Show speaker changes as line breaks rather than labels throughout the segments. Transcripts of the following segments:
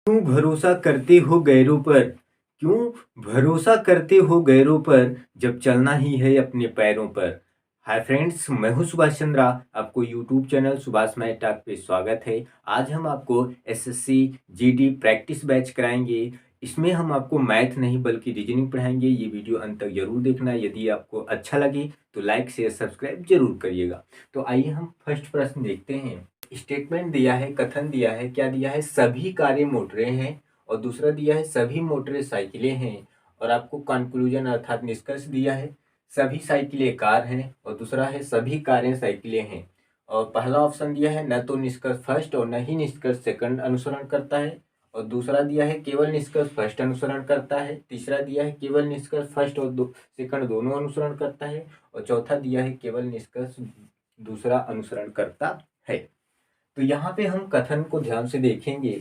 क्यों भरोसा करते हो गैरों पर? क्यों भरोसा करते हो गैरों पर जब चलना ही है अपने पैरों पर? हाय फ्रेंड्स, मैं हूं सुभाष चंद्रा। आपको YouTube channel Subhash math talk पे स्वागत है। आज हम आपको एसएससी जीडी प्रैक्टिस बैच कराएंगे। इसमें हम आपको मैथ नहीं बल्कि रीजनिंग पढ़ाएंगे। ये वीडियो अंत तक जरूर देखना। यदि आपको अच्छा लगे तो लाइक शेयर सब्सक्राइब जरूर करिएगा। तो आइए हम फर्स्ट प्रश्न देखते हैं। स्टेटमेंट दिया है, कथन दिया है, क्या दिया है? सभी कारें मोटरें हैं। और दूसरा दिया है सभी मोटरें साइकिलें हैं। और आपको कंक्लूजन अर्थात निष्कर्ष दिया है सभी साइकिलें कार हैं। और दूसरा है सभी कारें साइकिलें हैं। और पहला ऑप्शन दिया है न तो निष्कर्ष फर्स्ट और न ही निष्कर्ष सेकंड अनुसरण करता है। और दूसरा दिया है केवल निष्कर्ष फर्स्ट अनुसरण करता है। तीसरा दिया है केवल निष्कर्ष फर्स्ट और सेकंड दोनों अनुसरण करता है। और चौथा दिया है केवल निष्कर्ष दूसरा अनुसरण करता है। तो यहाँ पे हम कथन को ध्यान से देखेंगे।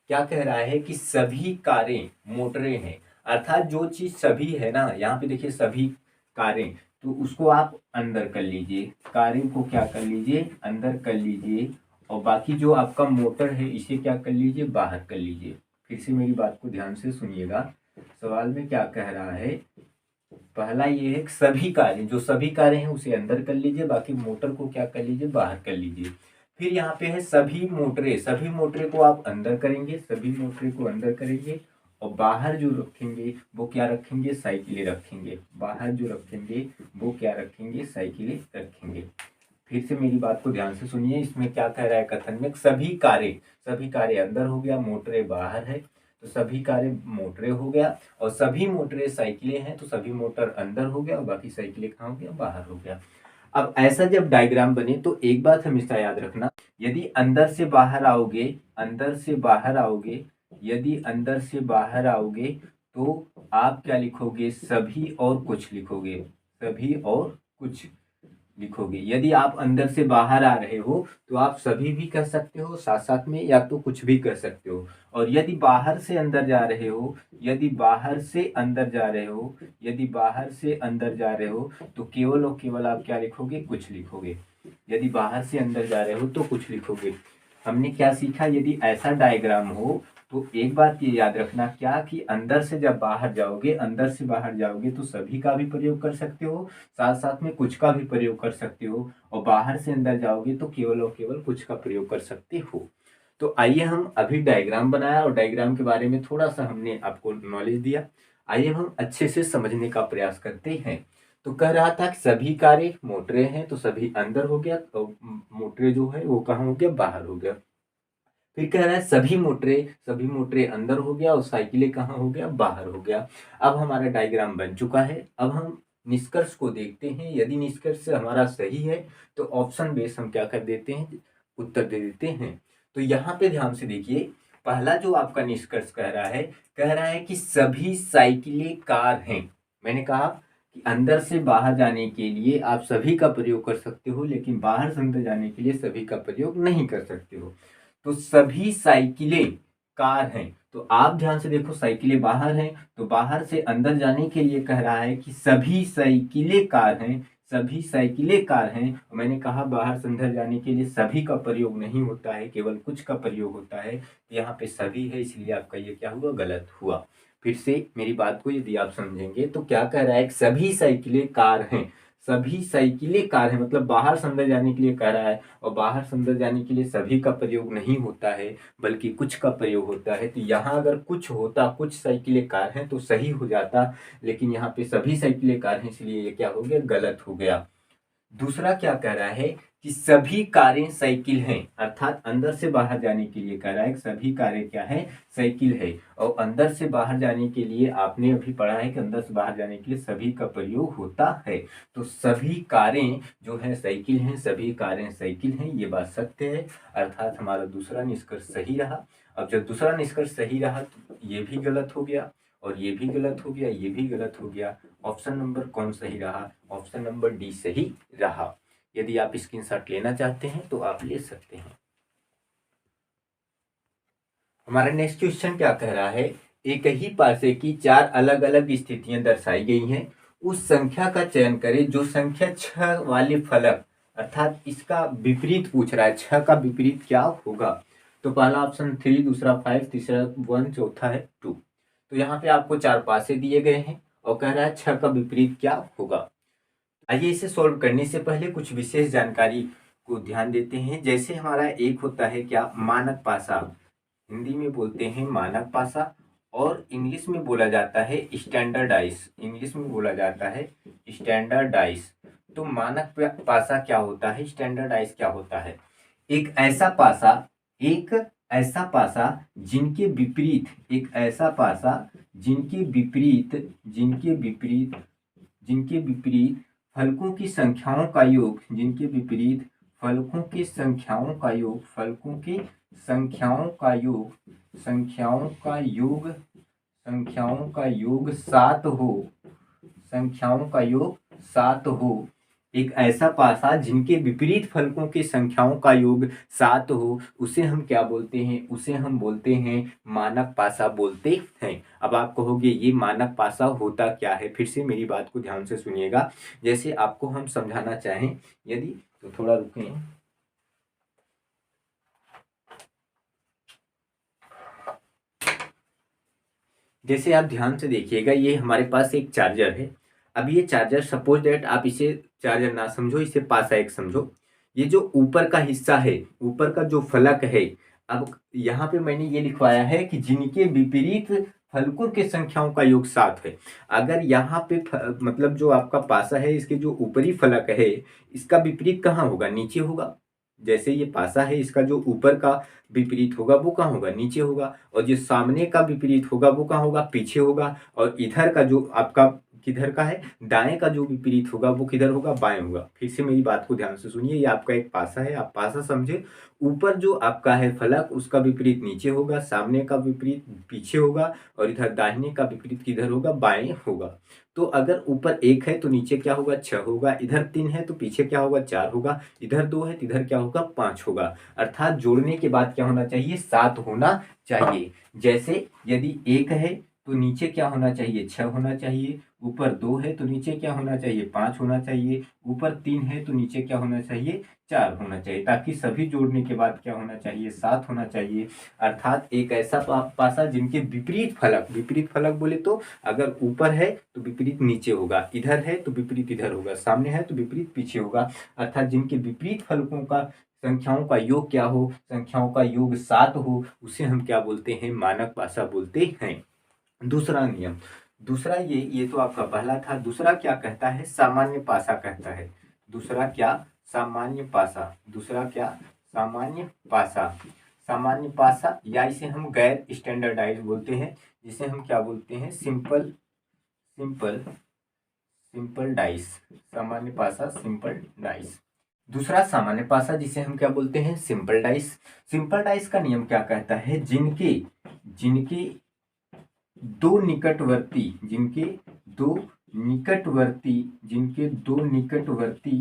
क्या कह रहा है कि सभी कारें मोटरें हैं, अर्थात जो चीज सभी है ना, यहाँ पे देखिए सभी कारें, तो उसको आप अंदर कर लीजिए, कारें को क्या कर लीजिए, अंदर कर लीजिए। और बाकी जो आपका मोटर है इसे क्या कर लीजिए, बाहर कर लीजिए। फिर से मेरी बात को ध्यान से सुनिएगा। सवाल में क्या कह रहा है, पहला ये है सभी कारें, जो सभी कारें हैं उसे अंदर कर लीजिए, बाकी मोटर को क्या कर लीजिए, बाहर कर लीजिए। फिर यहाँ पे है सभी मोटरें, सभी मोटरें को आप अंदर करेंगे, सभी मोटरें को अंदर करेंगे। और बाहर जो रखेंगे वो क्या रखेंगे, साइकिलें रखेंगे। बाहर जो रखेंगे वो क्या रखेंगे, साइकिलें रखेंगे। फिर से मेरी बात को ध्यान से सुनिए। इसमें क्या कह रहा है कथन में, सभी कारें अंदर हो गया, मोटरें बाहर है, तो सभी कारें मोटरें हो गया। और सभी मोटरें साइकिलें हैं, तो सभी मोटर अंदर हो गया और बाकी साइकिलें कहाँ हो गया, बाहर हो गया। अब ऐसा जब डायग्राम बने तो एक बात हमेशा याद रखना, यदि अंदर से बाहर आओगे, अंदर से बाहर आओगे, यदि अंदर से बाहर आओगे तो आप क्या लिखोगे, सभी और कुछ लिखोगे, सभी और कुछ लिखोगे। यदि आप अंदर से बाहर आ रहे हो तो आप सभी भी कर सकते हो साथ साथ में, या तो कुछ भी कर सकते हो। और यदि बाहर से अंदर जा रहे हो, यदि बाहर से अंदर जा रहे हो, यदि बाहर से अंदर जा रहे हो तो केवल और केवल आप क्या लिखोगे, कुछ लिखोगे। यदि बाहर से अंदर जा रहे हो तो कुछ लिखोगे। हमने क्या सीखा, यदि ऐसा डायग्राम हो तो एक बात ये याद रखना, क्या कि अंदर से जब बाहर जाओगे, अंदर से बाहर जाओगे तो सभी का भी प्रयोग कर सकते हो, साथ साथ में कुछ का भी प्रयोग कर सकते हो। और बाहर से अंदर जाओगे तो केवल और केवल कुछ का प्रयोग कर सकते हो। तो आइए हम अभी डायग्राम बनाया और डायग्राम के बारे में थोड़ा सा हमने आपको नॉलेज दिया। आइए हम अच्छे से समझने का प्रयास करते हैं। तो कह रहा था कि सभी कारें मोटरें हैं, तो सभी अंदर हो गया, तो मोटरें जो है वो कहाँ हो गया, बाहर हो गया। फिर कह रहा है सभी मोटरें अंदर हो गया और साइकिलें कहाँ हो गया, बाहर हो गया। अब हमारा डायग्राम बन चुका है। अब हम निष्कर्ष को देखते हैं। यदि निष्कर्ष हमारा सही है तो ऑप्शन बेस हम क्या कर देते हैं, उत्तर दे देते हैं। तो यहाँ पे ध्यान से देखिए, पहला जो आपका निष्कर्ष कह रहा है कि सभी साइकिलें कार हैं। मैंने कहा कि अंदर से बाहर जाने के लिए आप सभी का प्रयोग कर सकते हो, लेकिन बाहर से अंदर जाने के लिए सभी का प्रयोग नहीं कर सकते हो। तो सभी साइकिलें कार हैं, तो आप ध्यान से देखो, साइकिलें बाहर हैं, तो बाहर से अंदर जाने के लिए कह रहा है कि सभी साइकिलें कार हैं, सभी साइकिलें कार हैं। मैंने कहा बाहर से अंदर जाने के लिए सभी का प्रयोग नहीं होता है, केवल कुछ का प्रयोग होता है। तो यहाँ पे सभी है, इसलिए आपका ये क्या हुआ, गलत हुआ। फिर से मेरी बात को यदि आप समझेंगे तो क्या कह रहा है, सभी साइकिलें कार हैं, सभी साइकिलें कार है, मतलब बाहर से अंदर जाने के लिए कह रहा है। और बाहर से अंदर जाने के लिए सभी का प्रयोग नहीं होता है बल्कि कुछ का प्रयोग होता है। तो यहाँ अगर कुछ होता, कुछ साइकिलें कार हैं तो सही हो जाता, लेकिन यहाँ पे सभी साइकिलें कार हैं, इसलिए ये क्या हो गया, गलत हो गया। दूसरा क्या कह रहा है कि सभी कारें साइकिल हैं, अर्थात अंदर से बाहर जाने के लिए कह रहा है कि सभी कारें क्या है, साइकिल है। और अंदर से बाहर जाने के लिए आपने अभी पढ़ा है कि अंदर से बाहर जाने के लिए सभी का प्रयोग होता है। तो सभी कारें जो है साइकिल हैं, सभी कारें साइकिल हैं, ये बात सत्य है। अर्थात हमारा दूसरा निष्कर्ष सही रहा। अब जब दूसरा निष्कर्ष सही रहा तो ये भी गलत हो गया और ये भी गलत हो गया, ये भी गलत हो गया। ऑप्शन नंबर कौन सही रहा, ऑप्शन नंबर डी सही रहा। यदि आप स्क्रीनशॉट लेना चाहते हैं तो आप ले सकते हैं। हमारा नेक्स्ट क्वेश्चन क्या कह रहा है, एक ही पासे की 4 अलग अलग स्थितियां दर्शाई गई हैं। उस संख्या का चयन करें जो संख्या 6 वाले फलक, अर्थात इसका विपरीत पूछ रहा है, 6 का विपरीत क्या होगा। तो पहला ऑप्शन 3, दूसरा 5, तीसरा 1, चौथा है 2। तो यहाँ पे आपको 4 पासे दिए गए हैं और कह रहा है 6 का विपरीत क्या होगा। आइए इसे सॉल्व करने से पहले कुछ विशेष जानकारी को ध्यान देते हैं। जैसे हमारा एक होता है क्या, मानक पासा, हिंदी में बोलते हैं मानक पासा, और इंग्लिश में बोला जाता है स्टैंडर्डाइज, इंग्लिश में बोला जाता है स्टैंडर्डाइज। तो मानक पासा क्या होता है, स्टैंडर्डाइज क्या होता है? एक ऐसा पासा, एक ऐसा पासा जिनके विपरीत, एक ऐसा पासा जिनके विपरीत, जिनके विपरीत, जिनके विपरीत फलकों की संख्याओं का योग, जिनके विपरीत फलकों की संख्याओं का योग, फलकों की संख्याओं का योग, संख्याओं का योग, संख्याओं का योग 7 हो, संख्याओं का योग 7 हो। एक ऐसा पासा जिनके विपरीत फलकों की संख्याओं का योग 7 हो, उसे हम क्या बोलते हैं? उसे हम बोलते हैं मानक पासा बोलते हैं। अब आप कहोगे ये मानक पासा होता क्या है? फिर से मेरी बात को ध्यान से सुनिएगा। जैसे आपको हम समझाना चाहें यदि, तो थोड़ा रुकें। जैसे आप ध्यान से देखिएगा, ये हमारे पास एक चार्जर है। अब ये चार्जर, सपोज दैट आप इसे चार्जर ना समझो, इसे पासा एक समझो। ये जो ऊपर का हिस्सा है, ऊपर का जो फलक है, अब यहाँ पे मैंने ये लिखवाया है कि जिनके विपरीत फलकों के संख्याओं का योग 7 है। अगर यहाँ पे मतलब जो आपका पासा है, इसके जो ऊपरी फलक है, इसका विपरीत कहाँ होगा? नीचे होगा। जैसे ये पासा है, इसका जो ऊपर का विपरीत होगा वो कहाँ होगा? नीचे होगा। और जो सामने का विपरीत होगा वो कहाँ होगा? पीछे होगा। और इधर का जो आपका किधर का है, दाएं का जो विपरीत होगा वो किधर होगा? बाएं होगा। फिर से मेरी बात को ध्यान से सुनिए, ये आपका एक पासा है, आप पासा समझे। ऊपर जो आपका है फलक, उसका विपरीत नीचे होगा, सामने का विपरीत पीछे होगा, और इधर दाहिने का विपरीत किधर होगा? बाएं होगा। तो अगर ऊपर 1 है तो नीचे क्या होगा? 6 होगा। इधर 3 है तो पीछे क्या होगा? 4 होगा। इधर 2 है तो इधर क्या होगा? 5 होगा। अर्थात जोड़ने के बाद क्या होना चाहिए? 7 होना चाहिए। जैसे यदि 1 है तो नीचे क्या होना चाहिए? 6 होना चाहिए। ऊपर 2 है तो नीचे क्या होना चाहिए? 5 होना चाहिए। ऊपर 3 है तो नीचे क्या होना चाहिए? 4 होना चाहिए। ताकि सभी जोड़ने के बाद क्या होना चाहिए? 7 होना चाहिए। अर्थात एक ऐसा पासा जिनके विपरीत फलक, विपरीत फलक बोले तो अगर ऊपर है तो विपरीत नीचे होगा, इधर है तो विपरीत इधर होगा, सामने है तो विपरीत पीछे होगा। अर्थात जिनके विपरीत फलकों का संख्याओं का योग क्या हो? संख्याओं का योग 7 हो, उसे हम क्या बोलते हैं? मानक पासा बोलते हैं। दूसरा नियम, दूसरा ये तो आपका पहला था। दूसरा क्या कहता है? सामान्य पासा कहता है। दूसरा क्या? सामान्य पासा। दूसरा क्या? सामान्य पासा। सामान्य पासा, या इसे हम गैर स्टैंडर्डाइज बोलते हैं, जिसे हम क्या बोलते हैं? Simple, simple, simple dice. सामान्य पासा, सिंपल डाइस। दूसरा सामान्य पासा जिसे हम क्या बोलते हैं? Simple dice. सिंपल डाइस का नियम क्या कहता है? जिनके, जिनके दो निकटवर्ती, जिनके दो निकटवर्ती, जिनके दो निकटवर्ती,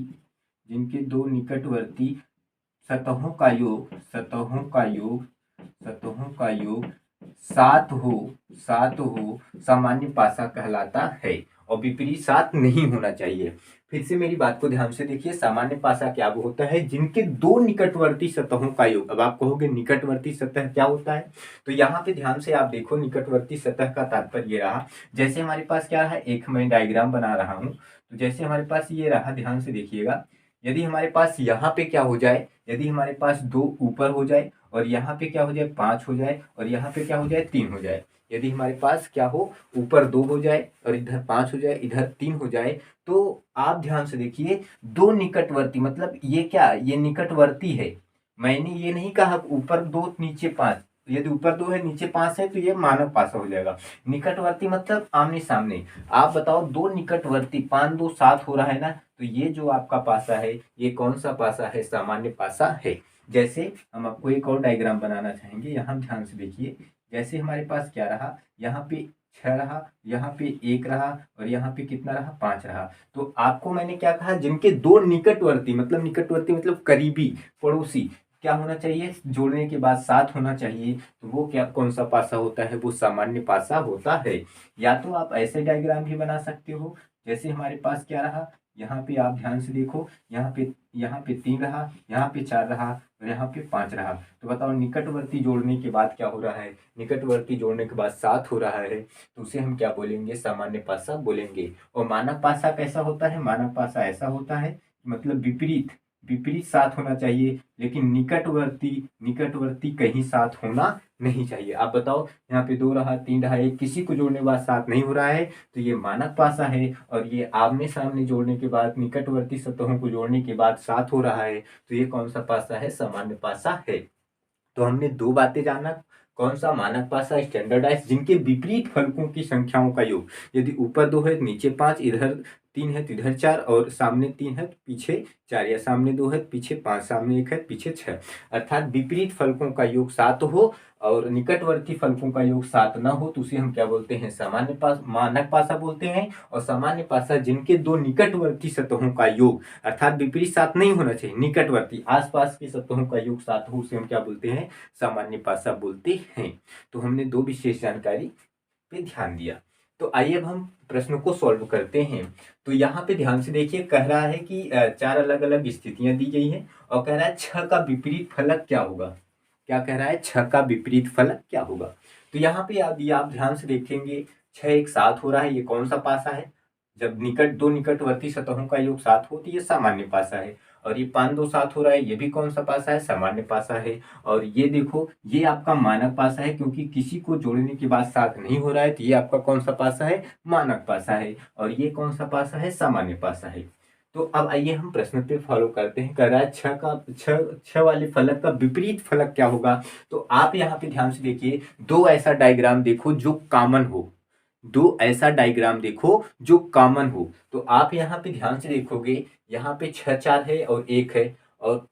जिनके दो निकटवर्ती सतहों का योग, सतहों का योग, सतहों का योग 7 हो, 7 हो, सामान्य पासा कहलाता है। और विपरीत 7 नहीं होना चाहिए। फिर से मेरी बात को ध्यान से देखिए, सामान्य पासा क्या होता है? जिनके दो निकटवर्ती सतहों का योग। अब आप कहोगे निकटवर्ती सतह क्या होता है? तो यहाँ पे ध्यान से आप देखो, निकटवर्ती सतह का तात्पर्य ये रहा, जैसे हमारे पास क्या है, एक मैं डायग्राम बना रहा हूँ। तो जैसे हमारे पास ये रहा, ध्यान से देखिएगा। यदि हमारे पास यहाँ पे क्या हो जाए, यदि हमारे पास 2 ऊपर हो जाए, और यहाँ पे क्या हो जाए? 5 हो जाए, और यहाँ पे क्या हो जाए? 3 हो जाए। यदि हमारे पास क्या हो, ऊपर 2 हो जाए और इधर 5 हो जाए, इधर 3 हो जाए, तो आप ध्यान से देखिए, दो निकटवर्ती मतलब ये क्या? ये निकटवर्ती है। मैंने ये नहीं कहा ऊपर 2 नीचे 5। यदि ऊपर 2 है नीचे 5 है तो ये मानक पासा हो जाएगा। निकटवर्ती मतलब आमने सामने। आप बताओ, दो निकटवर्ती, 5 2 7 हो रहा है ना, तो ये जो आपका पासा है, ये कौन सा पासा है? सामान्य पासा है। जैसे हम आपको एक और डायग्राम बनाना चाहेंगे, यहाँ ध्यान से देखिए। जैसे हमारे पास क्या रहा, यहाँ पे 6 रहा, यहाँ पे 1 रहा, और यहाँ पे कितना रहा? 5 रहा। तो आपको मैंने क्या कहा? जिनके दो निकटवर्ती, मतलब निकटवर्ती मतलब करीबी, पड़ोसी, क्या होना चाहिए? जोड़ने के बाद 7 होना चाहिए। तो वो क्या, कौन सा पासा होता है? वो सामान्य पासा होता है। या तो आप ऐसे डायग्राम भी बना सकते हो, जैसे हमारे पास क्या रहा, यहाँ पे आप ध्यान से देखो, यहाँ पे 3 रहा, यहाँ पे 4 रहा और यहाँ पे 5 रहा। तो बताओ निकटवर्ती जोड़ने के बाद क्या हो रहा है? निकटवर्ती जोड़ने के बाद 7 हो रहा है, तो उसे हम क्या बोलेंगे? सामान्य पासा बोलेंगे। और मानक पासा कैसा होता है? मानक पासा ऐसा होता है, मतलब विपरीत विपरीत साथ होना चाहिए, लेकिन निकटवर्ती निकटवर्ती कहीं साथ होना नहीं चाहिए। आप बताओ, यहाँ पे 2 रहा, 3 रहा, एक किसी को जोड़ने के बाद साथ नहीं हो रहा है, तो ये मानक पासा है। और ये आमने सामने जोड़ने के बाद, निकटवर्ती सतहों को जोड़ने के बाद साथ हो रहा है, तो ये कौन सा पासा है? सामान्य पासा है। तो हमने 2 बातें जाना, कौन सा? मानक पासा स्टैंडर्डाइज, जिनके विपरीत फलकों की संख्याओं का योग, यदि ऊपर 2 है नीचे 5, इधर 3 है तो इधर 4, और सामने 3 है तो पीछे 4, या सामने 2 है तो पीछे 5, सामने 1 है तो पीछे 6, अर्थात विपरीत फलकों का योग 7 हो और निकटवर्ती फलकों का योग 7 न हो, तो उसे हम क्या बोलते हैं? सामान्य पास मानक पासा बोलते हैं। और सामान्य पासा जिनके 2 निकटवर्ती सतहों का योग, अर्थात विपरीत 7 नहीं होना चाहिए, निकटवर्ती आसपास की सतहों का योग 7 हो, उसे हम क्या बोलते हैं? सामान्य पासा बोलते हैं। तो हमने 2 विशेष जानकारी पे ध्यान दिया। तो आइए अब हम प्रश्न को सॉल्व करते हैं। तो यहाँ पे ध्यान से देखिए, कह रहा है कि 4 अलग अलग स्थितियां दी गई हैं और कह रहा है 6 का विपरीत फलक क्या होगा? क्या कह रहा है? 6 का विपरीत फलक क्या होगा? तो यहाँ पे यदि आप ध्यान से देखेंगे, 6 एक साथ हो रहा है, ये कौन सा पासा है? जब दो निकटवर्ती सतहों का योग 7 हो तो ये सामान्य पासा है। और ये 5 2 7 हो रहा है, ये भी कौन सा पासा है? सामान्य पासा है। और ये देखो, ये आपका मानक पासा है, क्योंकि किसी को जोड़ने के बाद साथ नहीं हो रहा है, तो ये आपका कौन सा पासा है? मानक पासा है। और ये कौन सा पासा है? सामान्य पासा है। तो अब आइए हम प्रश्न पे फॉलो करते हैं। कह रहा है 6 वाले फलक का विपरीत फलक क्या होगा? तो आप यहाँ पे ध्यान से देखिए, 2 ऐसा डायग्राम देखो जो कॉमन हो, 2 ऐसा डायग्राम देखो जो कॉमन हो। तो आप यहाँ पे ध्यान से देखोगे, यहाँ पे 6 4 है और 1 है, और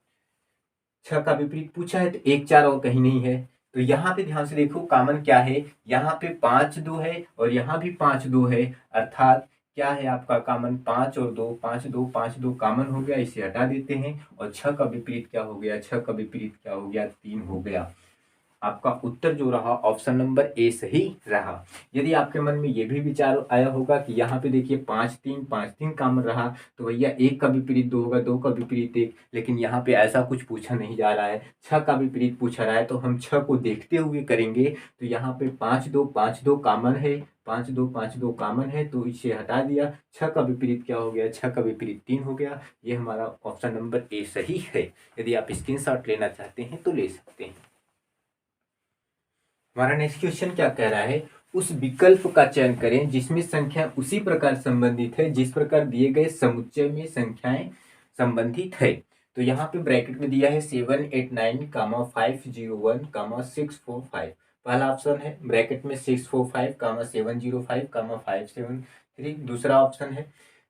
6 का विपरीत पूछा है तो 1 4 और कहीं नहीं है। तो यहाँ पे ध्यान से देखो कॉमन क्या है, यहाँ पे 5 2 है और यहाँ भी 5 2 है, अर्थात क्या है आपका कॉमन? 5 और 2, 5 2 कॉमन हो गया, इसे हटा देते हैं। और 6 का विपरीत क्या हो गया? 6 का विपरीत क्या हो गया? 3 हो गया। आपका उत्तर जो रहा ऑप्शन नंबर ए सही रहा। यदि आपके मन में ये भी विचार आया होगा कि यहाँ पे देखिए 5 3 कॉमन रहा, तो भैया 1 का विपरीत 2 होगा, 2 का विपरीत 1, लेकिन यहाँ पे ऐसा कुछ पूछा नहीं जा रहा है, 6 का विपरीत पूछा रहा है, तो हम 6 को देखते हुए करेंगे। तो यहाँ पे 5 2 कॉमन है, 5 2 कॉमन है, तो इसे हटा दिया। 6 का विपरीत क्या हो गया? 6 का विपरीत 3 हो गया। ये हमारा ऑप्शन नंबर ए सही है। यदि आप स्क्रीनशॉट लेना चाहते हैं तो ले सकते हैं। हमारा नेक्स्ट क्वेश्चन क्या कह रहा है? उस विकल्प का चयन करें जिसमें संख्या उसी प्रकार संबंधित है जिस प्रकार दिए गए समुच्चय में संख्याएं संबंधित है। तो यहाँ पे ब्रैकेट में दिया है 7 8 9 501 645। पहला ऑप्शन है, ब्रैकेट में 645 705 573। दूसरा ऑप्शन है,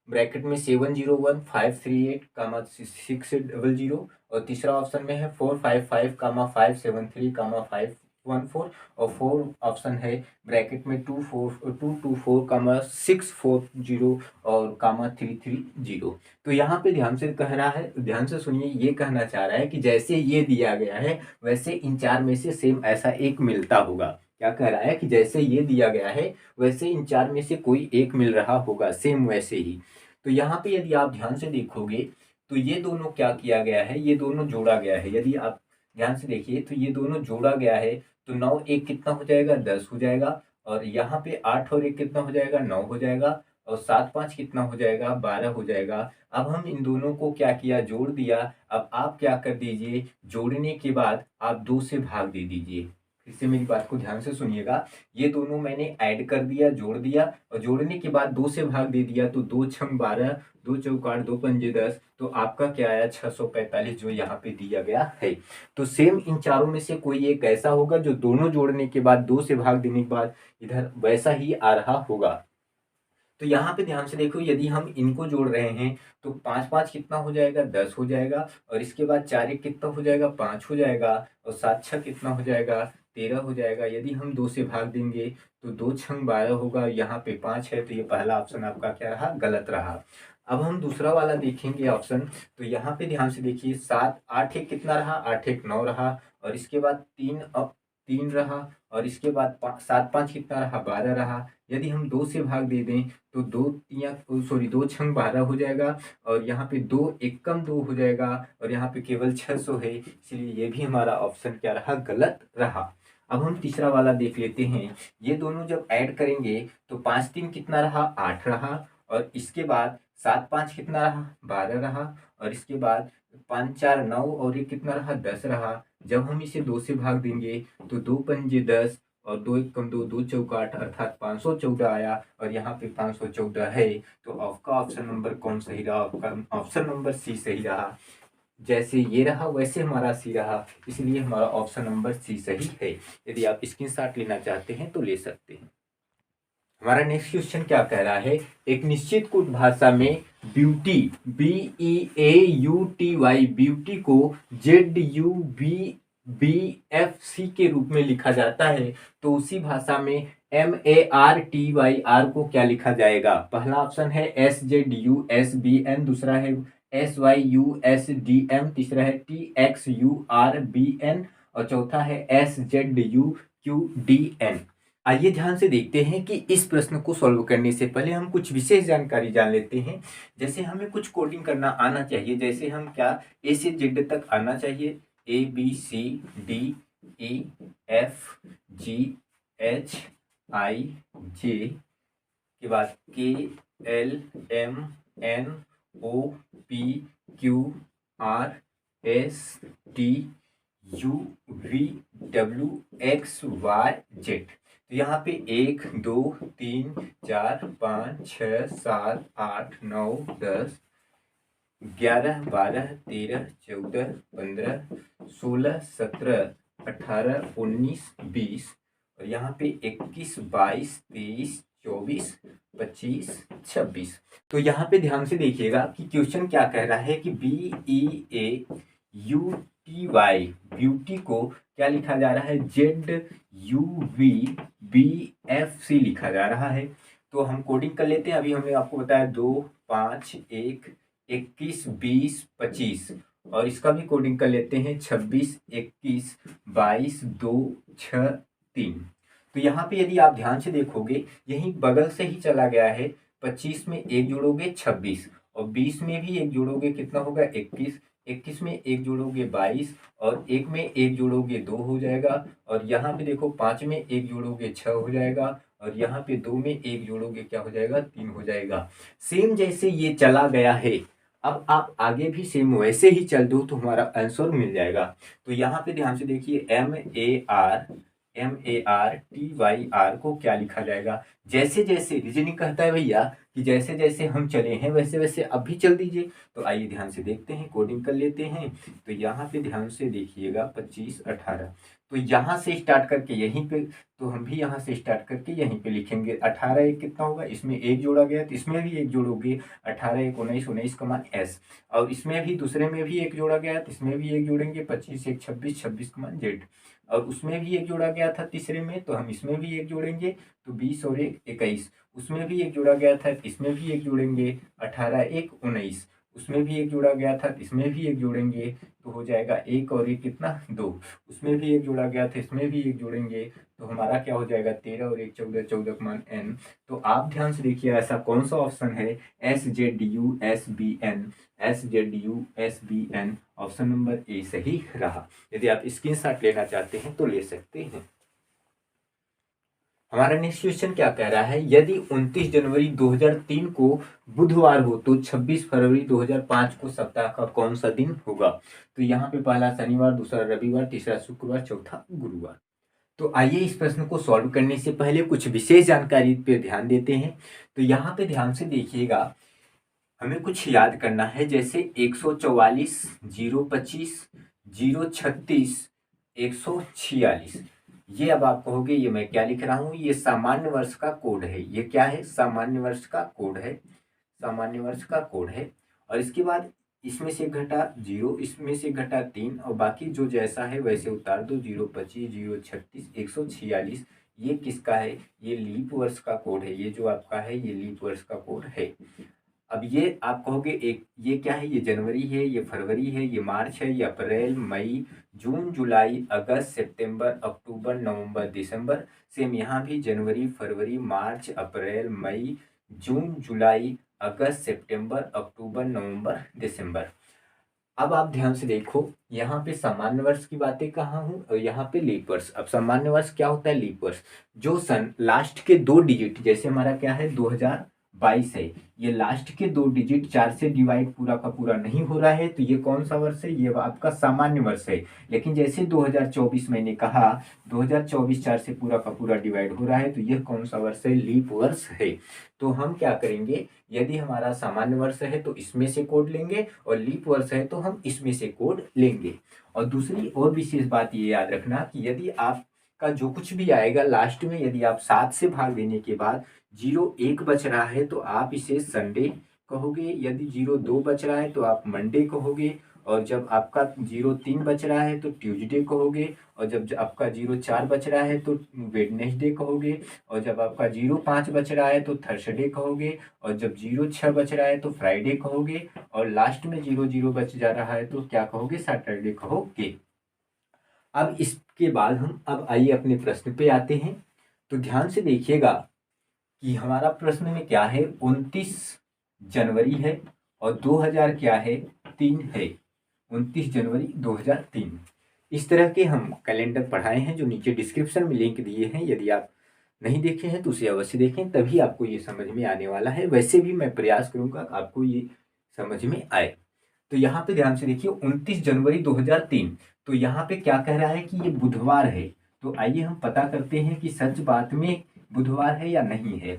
ब्रैकेट में 701 538 600। और तीसरा ऑप्शन में है 455 573 514। और 4 ऑप्शन है, ब्रैकेट में 224 640 और 330। तो यहाँ पे ध्यान से कह रहा है, ध्यान से सुनिए, ये कहना चाह रहा है कि जैसे ये दिया गया है वैसे इन 4 में से सेम ऐसा एक मिलता होगा। क्या कह रहा है? कि जैसे ये दिया गया है वैसे इन 4 में से कोई एक मिल रहा होगा, सेम वैसे ही। तो यहाँ पे यदि आप ध्यान से देखोगे, तो ये दोनों क्या किया गया है? ये दोनों जोड़ा गया है। यदि आप ध्यान से देखिए तो ये दोनों जोड़ा गया है, तो 9 1 कितना हो जाएगा? 10 हो जाएगा। और यहाँ पे 8 और 1 कितना हो जाएगा? 9 हो जाएगा। और 7 5 कितना हो जाएगा? 12 हो जाएगा। अब हम इन दोनों को क्या किया? जोड़ दिया। अब आप क्या कर दीजिए, जोड़ने के बाद आप 2 से भाग दे दीजिए। फिर से मेरी बात को ध्यान से सुनिएगा, ये दोनों मैंने ऐड कर दिया, जोड़ दिया, और जोड़ने के बाद 2 से भाग दे दिया, तो 2 छंग 12, 2 चौक 8, 2 पंजे 10, तो आपका क्या आया? 645, जो यहाँ पे दिया गया है। तो सेम इन चारों में से कोई एक ऐसा होगा जो दोनों जोड़ने के बाद 2 से भाग देने के बाद इधर वैसा ही आ रहा होगा। तो यहाँ पे ध्यान से देखो, यदि हम इनको जोड़ रहे हैं तो 5 5 कितना हो जाएगा? 10 हो जाएगा। और इसके बाद 4 1 कितना हो जाएगा? 5 हो जाएगा। और 7 6 कितना हो जाएगा? 13 हो जाएगा। यदि हम 2 से भाग देंगे तो 2 छंग 12 होगा, यहाँ पे 5 है, तो ये पहला ऑप्शन आपका क्या रहा? गलत रहा। अब हम दूसरा वाला देखेंगे ऑप्शन। तो यहाँ पे ध्यान से देखिए, 7 8 1 कितना रहा? 8 1 9 रहा। और इसके बाद 3 3 रहा, और इसके बाद 7 5 कितना रहा, 12 रहा। यदि हम 2 से भाग दे दें तो 2 छंग 12 हो जाएगा, और यहाँ पे 2 एकम 2 हो जाएगा, और यहाँ पे केवल 600 है, इसलिए ये भी हमारा ऑप्शन क्या रहा, गलत रहा। अब हम तीसरा वाला देख लेते हैं। ये दोनों जब ऐड करेंगे तो 5 3 कितना रहा, 8 रहा, और इसके बाद 7 5 कितना रहा, 12 रहा, और इसके बाद 5 4 9, और ये कितना रहा, 10 रहा। जब हम इसे 2 से भाग देंगे तो 2 पंजे 10, और 2 एकम 2, 2 चौका 8, अर्थात 514 आया, और यहाँ पे 514 है। तो आपका ऑप्शन नंबर कौन सही रहा, आपका ऑप्शन नंबर सी सही रहा। जैसे ये रहा वैसे हमारा सी रहा, इसलिए हमारा ऑप्शन नंबर सी सही है। यदि आप स्क्रीनशॉट लेना चाहते हैं तो ले सकते हैं। हमारा नेक्स्ट क्वेश्चन क्या कह रहा है, एक निश्चित कुछ भाषा में ब्यूटी, BEAUTY, ब्यूटी को ZUBBFC के रूप में लिखा जाता है, तो उसी भाषा में MARTYR को क्या लिखा जाएगा। पहला ऑप्शन है SZUSBN, दूसरा है SYUSDM, तीसरा है TXURBN, और चौथा है SZUQDN। आइए ध्यान से देखते हैं कि इस प्रश्न को सॉल्व करने से पहले हम कुछ विशेष जानकारी जान लेते हैं। जैसे हमें कुछ कोडिंग करना आना चाहिए, जैसे हम क्या, ए से जेड तक आना चाहिए, ABCDEFGHIJ, के बाद KLMNOPQRSTUVWXYZ। तो यहाँ पे 1 2 3 4 5 6 7 8 9 10 11 12 13 14 15 16 17 18 19 20, और यहाँ पे 21 22 23 24 25 26। तो यहाँ पे ध्यान से देखिएगा कि क्वेश्चन क्या कह रहा है कि BEAUTY, ब्यूटी को क्या लिखा जा रहा है, ZUBBFC लिखा जा रहा है। तो हम कोडिंग कर लेते हैं। अभी हमने आपको बताया 2 5 1 21 20 25, और इसका भी कोडिंग कर लेते हैं 26 21 22 2 6 3। तो यहाँ पे यदि आप ध्यान से देखोगे, यही बगल से ही चला गया है। 25 में 1 जोड़ोगे 26, और 20 में भी 1 जोड़ोगे कितना होगा, 21, 21 में 1 जोड़ोगे 22, और 1 में 1 जोड़ोगे 2 हो जाएगा, और यहाँ पे देखो 5 में 1 जोड़ोगे 6 हो जाएगा, और यहाँ पे 2 में 1 जोड़ोगे क्या हो जाएगा, 3 हो जाएगा। सेम जैसे ये चला गया है, अब आप आगे भी सेम वैसे ही चल दो तो हमारा आंसर मिल जाएगा। तो यहाँ पे ध्यान से देखिए, MARTYR को क्या लिखा जाएगा। जैसे जैसे रीजनिंग कहता है भैया कि जैसे जैसे हम चले हैं वैसे वैसे अब भी चल दीजिए। तो आइए ध्यान से देखते हैं, कोडिंग कर लेते हैं। तो यहाँ पे ध्यान से देखिएगा 25 18, तो यहाँ से स्टार्ट करके यहीं पे, तो हम भी यहाँ से स्टार्ट करके यहीं पे लिखेंगे। 18 एक कितना होगा, इसमें 1 जोड़ा गया तो इसमें भी 1 जोड़ोगे, 18 1 19, 19 का मान S, और इसमें भी दूसरे में भी 1 जोड़ा गया तो इसमें भी 1 जोड़ेंगे, 25 1 26, 26 का मान Z, और उसमें भी 1 जोड़ा गया था तीसरे में तो हम इसमें भी 1 जोड़ेंगे, तो 20 और 1 21, उसमें भी 1 जोड़ा गया था इसमें भी 1 जोड़ेंगे, 18 1 19, उसमें भी 1 जोड़ा गया था इसमें भी 1 जोड़ेंगे, तो हो जाएगा 1 और 1 कितना 2, उसमें भी 1 जोड़ा गया था इसमें भी 1 जोड़ेंगे, तो हमारा क्या हो जाएगा 13 और 1 14, 14 का मान N। तो आप ध्यान से देखिए ऐसा कौन सा ऑप्शन है, SZUSBN, ऑप्शन नंबर ए सही रहा। यदि आप स्क्रीनशॉट लेना चाहते हैं तो ले सकते हैं। हमारा नेक्स्ट क्वेश्चन क्या कह रहा है, यदि 29 जनवरी 2003 को बुधवार हो तो 26 फरवरी 2005 को सप्ताह का कौन सा दिन होगा। तो यहाँ पे पहला शनिवार, दूसरा रविवार, तीसरा शुक्रवार, चौथा गुरुवार। तो आइए इस प्रश्न को सॉल्व करने से पहले कुछ विशेष जानकारी पे ध्यान देते हैं। तो यहाँ पे ध्यान से देखिएगा, हमें कुछ याद करना है, जैसे 144 025 036 146, ये अब आप कहोगे ये मैं क्या लिख रहा हूँ, ये सामान्य वर्ष का कोड है। ये क्या है, सामान्य वर्ष का कोड है, सामान्य वर्ष का कोड है। और इसके बाद इसमें से घटा 0, इसमें से घटा 3, और बाकी जो जैसा है वैसे उतार दो। 025 036 146, ये किसका है, ये लीप वर्ष का कोड है। ये जो आपका है ये लीप वर्ष का कोड है। अब ये आप कहोगे एक ये क्या है, ये जनवरी है, ये फरवरी है, ये मार्च है, ये अप्रैल मई जून जुलाई अगस्त सितंबर अक्टूबर नवंबर दिसंबर। सेम यहाँ भी जनवरी फरवरी मार्च अप्रैल मई जून जुलाई अगस्त सितंबर अक्टूबर नवंबर दिसंबर। अब आप ध्यान से देखो, यहाँ पे सामान्य वर्ष की बातें कहाँ हूँ और यहाँ पे लीप वर्ष। अब सामान्य वर्ष क्या होता है, लीप वर्ष जो सन लास्ट के 2 डिजिट, जैसे हमारा क्या है 2022 है, ये लास्ट के 2 डिजिट 4 से डिवाइड पूरा का पूरा नहीं हो रहा है तो ये कौन सा वर्ष है, ये आपका सामान्य वर्ष है। लेकिन जैसे 2024 मैंने कहा 2024 4 से पूरा का पूरा डिवाइड हो रहा है तो ये कौन सा वर्ष है, लीप वर्ष है। तो हम क्या करेंगे, यदि हमारा सामान्य वर्ष है तो इसमें से कोड लेंगे और लीप वर्ष है तो हम इसमें से कोड लेंगे। और दूसरी और विशेष बात ये याद रखना कि यदि आपका जो कुछ भी आएगा लास्ट में, यदि आप 7 से भाग देने के बाद 0 1 बच रहा है तो आप इसे संडे कहोगे, यदि 0 2 बच रहा है तो आप मंडे कहोगे, और जब आपका 0 3 बच रहा है तो ट्यूसडे कहोगे, और जब आपका 0 4 बच रहा है तो वेडनेसडे कहोगे, और जब आपका 0 5 बच रहा है तो थर्सडे कहोगे, और जब 0 6 बच रहा है तो फ्राइडे कहोगे, और लास्ट में 0 0 बच जा रहा है तो क्या कहोगे, सैटरडे कहोगे। अब इसके बाद हम अब आइए अपने प्रश्न पे आते हैं। तो ध्यान से देखिएगा कि हमारा प्रश्न में क्या है, 29 जनवरी है और 2000 क्या है, 3 है, 29 जनवरी 2003। इस तरह के हम कैलेंडर पढ़ाए हैं जो नीचे डिस्क्रिप्शन में लिंक दिए हैं, यदि आप नहीं देखे हैं तो उसे अवश्य देखें, तभी आपको ये समझ में आने वाला है। वैसे भी मैं प्रयास करूंगा आपको ये समझ में आए। तो यहाँ पे ध्यान से देखिए 29 जनवरी 2003, तो यहाँ पे क्या कह रहा है कि ये बुधवार है। तो आइए हम पता करते हैं कि सच बात में बुधवार है या नहीं है।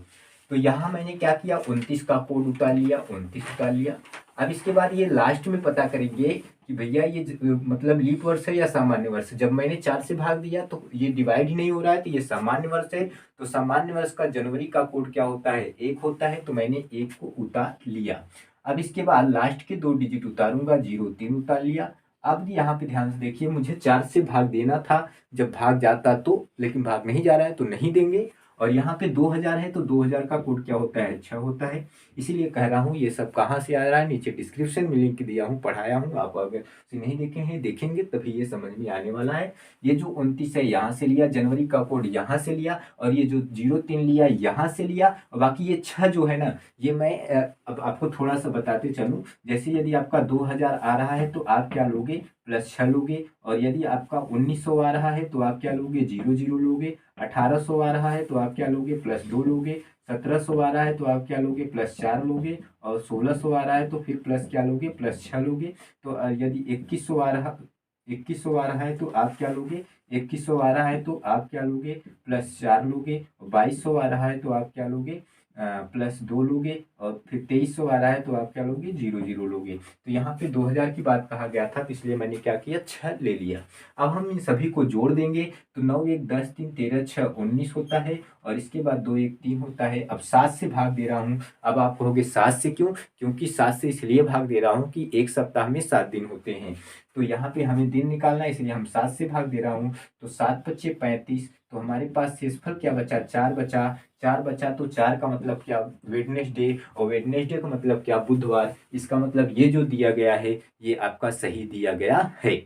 तो यहाँ मैंने क्या किया, 29 का कोड उतार लिया, 29 उतार लिया। अब इसके बाद ये लास्ट में पता करेंगे कि भैया ये मतलब लीप वर्ष है या सामान्य वर्ष। जब मैंने 4 से भाग दिया तो ये डिवाइड ही नहीं हो रहा है तो ये सामान्य वर्ष है। तो सामान्य वर्ष का जनवरी का कोड क्या होता है, 1 होता है, तो मैंने 1 को उतार लिया। अब इसके बाद लास्ट के 2 डिजिट उतारूंगा, 0 3 उतार लिया। अब यहाँ पे ध्यान से देखिए, मुझे 4 से भाग देना था जब भाग जाता तो, लेकिन भाग नहीं जा रहा है तो नहीं देंगे। और यहाँ पे 2000 है तो 2000 का कोड क्या होता है, 6 होता है। इसीलिए कह रहा हूँ ये सब कहाँ से आ रहा है, नीचे डिस्क्रिप्शन में लिंक दिया हूँ, पढ़ाया हूँ। आप अगर उसे नहीं देखे हैं देखेंगे तभी ये समझ में आने वाला है। ये जो 29 है यहाँ से लिया, जनवरी का कोड यहाँ से लिया, और ये जो 0 3 लिया यहाँ से लिया, और बाकी ये 6 जो है ना, ये मैं अब आपको थोड़ा सा बताते चलूँ। जैसे यदि आपका 2000 आ रहा है तो आप क्या लोगे, +6 लोगे, और यदि आपका 1900 आ रहा है तो आप क्या लोगे, 0 0 लोगे। 1800 आ रहा है तो आप क्या लोगे, +2 लोगे। 1700 आ रहा है तो आप क्या लोगे, +4 लोगे। और 1600 आ रहा है तो फिर प्लस क्या लोगे, +6 लोगे। तो यदि 2100 आ रहा है तो आप क्या लोगे, 2100 आ रहा है तो आप क्या लोगे, +4 लोगे। 2200 आ रहा है तो आप क्या लोगे, +2 लोगे। और फिर 2300 आ रहा है तो आप क्या लोगे, 0 0 लोगे। तो यहाँ पे 2000 की बात कहा गया था तो इसलिए मैंने क्या किया, 6 ले लिया। अब हम इन सभी को जोड़ देंगे तो 9 1 10 3 13 6 19 होता है, और इसके बाद 2 1 3 होता है। अब 7 से भाग दे रहा हूँ। अब आप कहोगे 7 से क्यों, क्योंकि 7 से इसलिए भाग दे रहा हूँ कि एक सप्ताह में 7 दिन होते हैं, तो यहाँ पे हमें दिन निकालना है, इसलिए हम 7 से भाग दे रहा हूँ। तो 7 5 35, तो हमारे पास शेषफल क्या बचा, 4 बचा। 4 बचा तो 4 का मतलब क्या, वेडनेसडे, और वेडनेसडे का मतलब क्या, बुधवार। इसका मतलब ये जो दिया गया है ये आपका सही दिया गया है।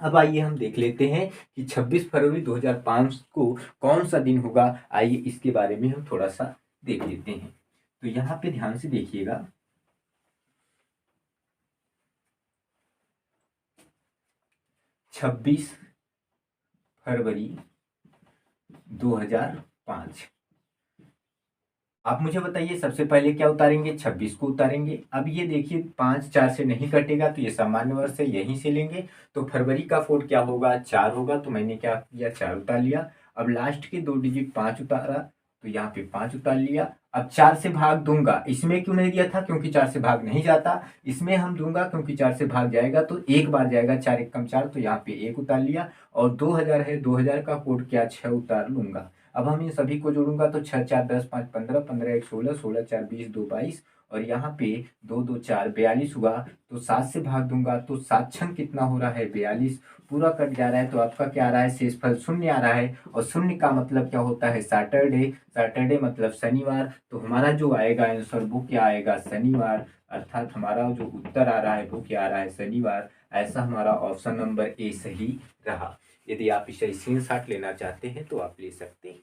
अब आइए हम देख लेते हैं कि 26 फरवरी 2005 को कौन सा दिन होगा। आइए इसके बारे में हम थोड़ा सा देख लेते हैं। तो यहाँ पे ध्यान से देखिएगा, 26 फरवरी 2005। आप मुझे बताइए सबसे पहले क्या उतारेंगे, 26 को उतारेंगे। अब ये देखिए 5 4 से नहीं कटेगा तो ये सामान्य वर्ष है, यहीं से लेंगे। तो फरवरी का कोड क्या होगा, 4 होगा, तो मैंने क्या किया, 4 उतार लिया। अब लास्ट के 2 डिजिट 5 उतारा तो यहाँ पे 5 उतार लिया। अब 4 से भाग दूंगा, इसमें क्यों नहीं दिया था, क्योंकि 4 से भाग नहीं जाता। इसमें हम दूंगा क्योंकि 4 से भाग जाएगा तो एक बार जाएगा, 4 1 कम 4, तो यहाँ पे 1 उतार लिया। और 2000 है, 2000 का कोड क्या, 6 उतार लूंगा। अब हम इन सभी को जोड़ूंगा तो 6 4 10 5 15, 15 1 16, 16 4 20, 2 22, और यहाँ पे 2 2 4 42 हुआ, तो 7 से भाग दूंगा तो 7 छंग कितना हो रहा है 42, पूरा कट जा रहा है तो आपका क्या आ रहा है शेषफल शून्य आ रहा है। और शून्य का मतलब क्या होता है सैटरडे, सैटरडे मतलब शनिवार, तो हमारा जो आएगा आंसर वो क्या आएगा शनिवार, अर्थात हमारा जो उत्तर आ रहा है वो क्या आ रहा है शनिवार। ऐसा हमारा ऑप्शन नंबर ए सही रहा। यदि आप इसे स्क्रीनशॉट लेना चाहते हैं तो आप ले सकते हैं।